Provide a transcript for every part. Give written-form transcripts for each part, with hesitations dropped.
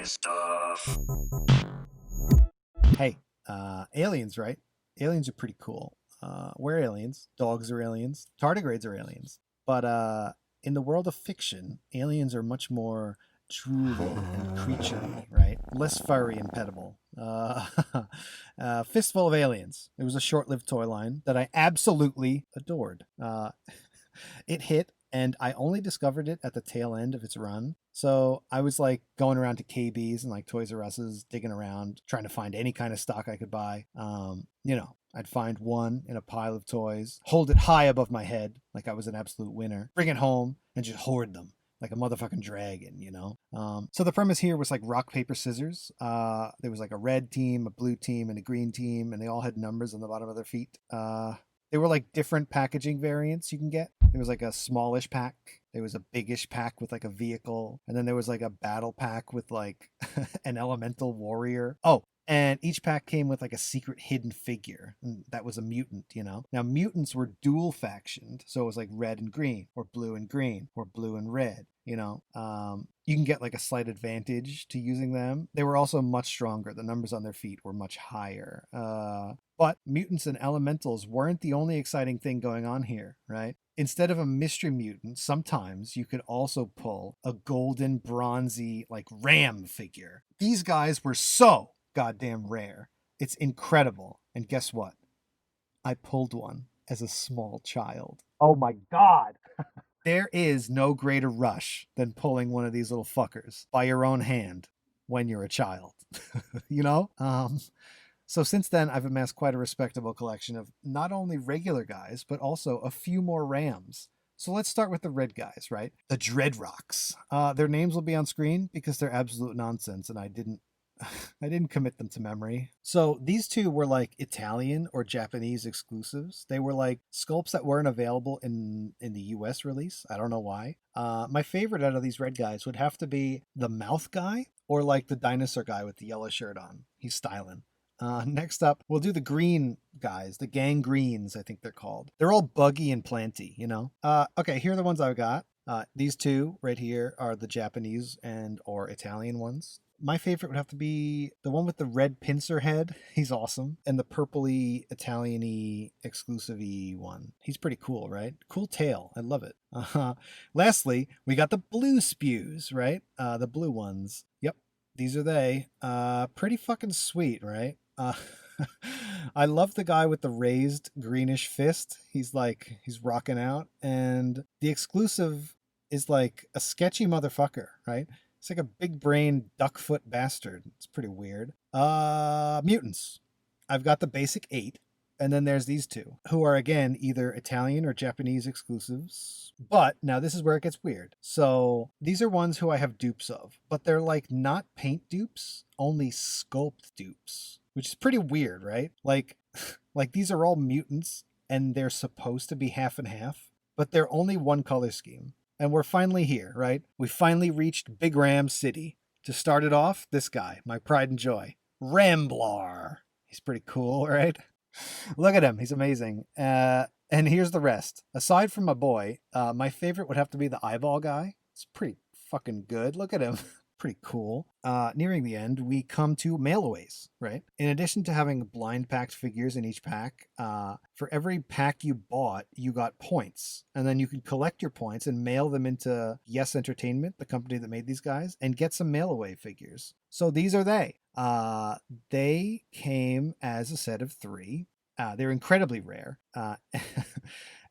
Nistuff. Hey, aliens, right? Aliens are pretty cool. We're aliens. Dogs are aliens. Tardigrades are aliens. But in the world of fiction, aliens are much more drooly and creaturey, right? Less furry and petable. Fistful of Aliens. It was a short-lived toy line that I absolutely adored. It hit, and I only discovered it at the tail end of its run. So I was like going around to KB's and like Toys R Us's, digging around, trying to find any kind of stock I could buy. I'd find one in a pile of toys, hold it high above my head like I was an absolute winner, bring it home, and just hoard them like a motherfucking dragon. So the premise here was like rock, paper, scissors. There was like a red team, a blue team, and a green team, and they all had numbers on the bottom of their feet. They were like different packaging variants you can get. There was like a smallish pack. There was a biggish pack with like a vehicle. And then there was like a battle pack with like an elemental warrior. Oh, and each pack came with like a secret hidden figure. And that was a mutant. Now, mutants were dual factioned. So it was like red and green, or blue and green, or blue and red. You can get like a slight advantage to using them. They were also much stronger. The numbers on their feet were much higher. But mutants and elementals weren't the only exciting thing going on here, right? Instead of a mystery mutant, sometimes you could also pull a golden, bronzy, like ram figure. These guys were so goddamn rare. It's incredible. And guess what? I pulled one as a small child. Oh my God. There is no greater rush than pulling one of these little fuckers by your own hand when you're a child. you know? So since then, I've amassed quite a respectable collection of not only regular guys, but also a few more Rams. So let's start with the red guys, right? The Dreadrocks. Their names will be on screen because they're absolute nonsense, and I didn't commit them to memory. So these two were like Italian or Japanese exclusives. They were like sculpts that weren't available in the US release. I don't know why. My favorite out of these red guys would have to be the mouth guy, or like the dinosaur guy with the yellow shirt on. He's styling. Next up, we'll do the green guys, the gangreens, I think they're called. They're all buggy and planty. Okay, here are the ones I've got. These two right here are the Japanese and or Italian ones. My favorite would have to be the one with the red pincer head. He's awesome. And the purpley Italian-y exclusive-y one. He's pretty cool, right? Cool tail. I love it. Lastly, we got the blue spews, right? The blue ones. Yep, these are they. Pretty fucking sweet, right? I love the guy with the raised greenish fist. He's rocking out. And the exclusive is like a sketchy motherfucker, right? It's like a big brain duckfoot bastard. It's pretty weird. Mutants. I've got the basic 8. And then there's these two, who are again either Italian or Japanese exclusives. But now this is where it gets weird. So these are ones who I have dupes of, but they're like not paint dupes, only sculpt dupes, which is pretty weird, right? Like these are all mutants and they're supposed to be half and half, but they're only one color scheme. And we're finally here, right? We finally reached Big Ram City. To start it off, this guy, my pride and joy, Ramblar. He's pretty cool, right? Look at him. He's amazing. And here's the rest. Aside from my boy, my favorite would have to be the eyeball guy. It's pretty fucking good. Look at him. Pretty cool. Nearing the end, we come to mailaways, right? In addition to having blind packed figures in each pack, for every pack you bought, you got points. And then you could collect your points and mail them into Yes Entertainment, the company that made these guys, and get some mailaway figures. So these are they. They came as a set of 3. They're incredibly rare.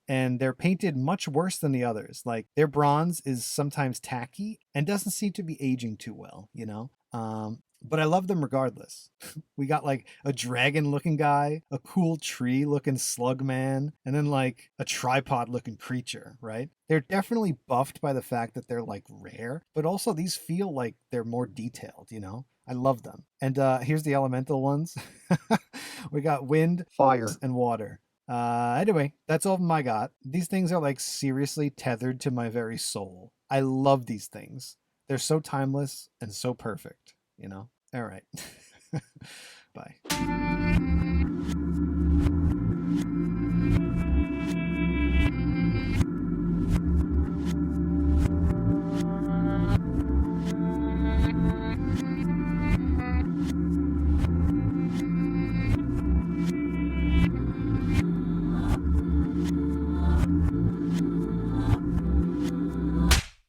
And they're painted much worse than the others. Like their bronze is sometimes tacky and doesn't seem to be aging too well, but I love them regardless. We got like a dragon looking guy, a cool tree looking slug man, and then like a tripod looking creature, right? They're definitely buffed by the fact that they're like rare, but also these feel like they're more detailed, I love them. And here's the elemental ones. We got wind, fire, and water. Anyway, that's all of them I got. These things are like seriously tethered to my very soul. I love these things. They're so timeless and so perfect, All right. Bye.